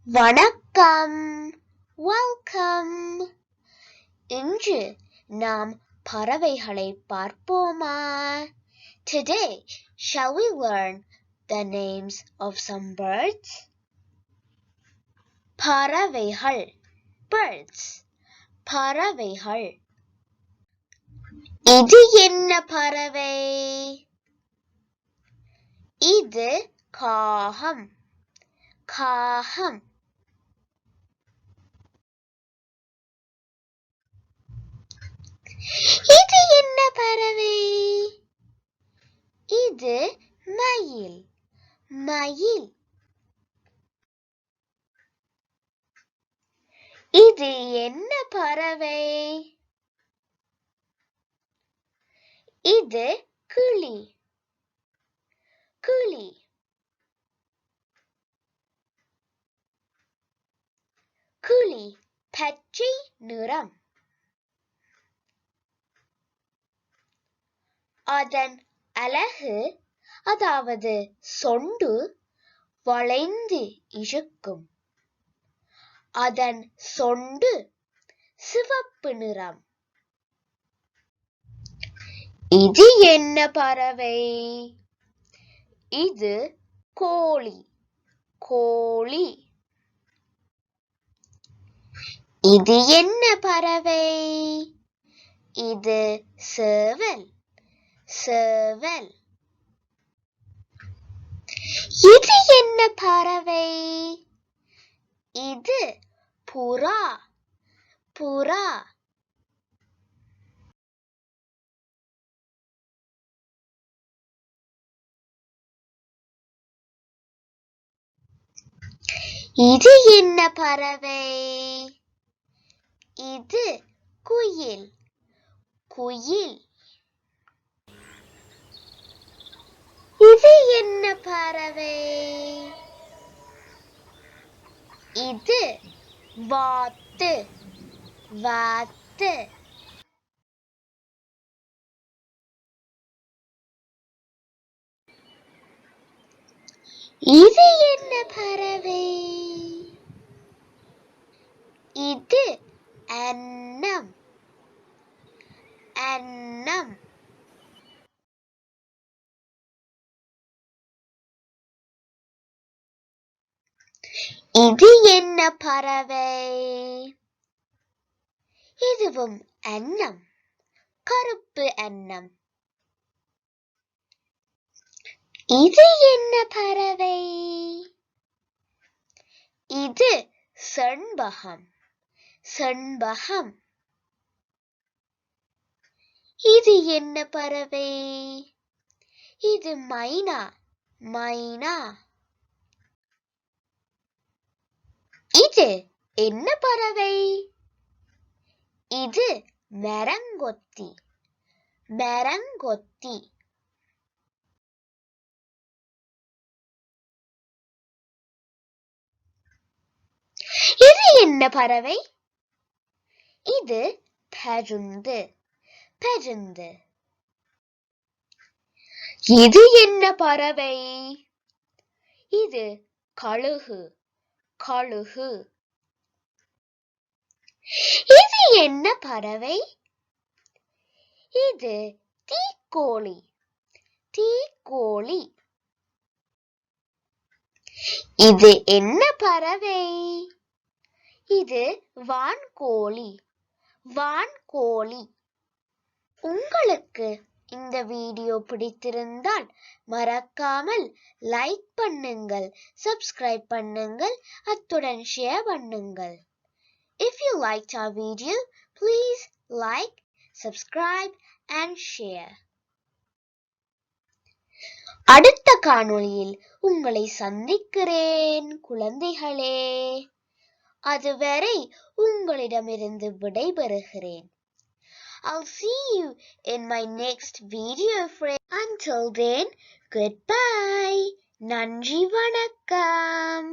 வணக்கம். வெல்கம். இன்று நாம் பறவைகளை பார்ப்போமா? Today, shall we learn the names of some birds? பறவைகள், birds. பறவைகள். இது என்ன பறவை? இது காகம். காகம். இது என்ன பறவை? இது மயில். மயில். இது என்ன பறவை? இது கிளி. கிளி. கிளி பச்சை நிறம். அதன் அலகு, அதாவது சொண்டு வளைந்து இருக்கும். அதன் சொண்டு சிவப்பு நிறம். இது என்ன பறவை? இது கோழி. கோழி. இது என்ன பறவை? இது சேவல். சேவல். இது என்ன பறவை? இது புறா. புறா. இது என்ன பறவை? இது குயில். குயில். இது என்ன பறவை? இது வாத்து. வாத்து. இது என்ன பறவை? இது அன்னம். அன்னம். இது என்ன பறவை? இதுவும் அன்னம். கருப்பு அன்னம். இது என்ன பறவை? இது செண்பகம். செண்பகம். இது என்ன பறவை? இது மைனா. மைனா. இது என்ன பறவை? இது மரங்கொத்தி. மரங்கொத்தி. இது என்ன பறவை? இது பருந்து. பருந்து. இது என்ன பறவை? இது கழுகு. கழுகு. இது என்ன பறவை? இது தீக்கோழி. தீக்கோழி. இது என்ன பறவை? இது வான்கோழி. வான்கோழி. உங்களுக்கு இந்த வீடியோ பிடித்திருந்தால் மறக்காமல் லைக் பண்ணுங்கள், சப்ஸ்கிரைப் பண்ணுங்கள், அத்துடன் ஷேர் பண்ணுங்கள். If you liked our video, please like, subscribe and share. அடுத்த காணொளியில் உங்களை சந்திக்கிறேன் குழந்தைகளே. அதுவரை உங்களிடமிருந்து விடைபெறுகிறேன். I'll see you in my next video, friend. Until then, goodbye. நன்றி வணக்கம்.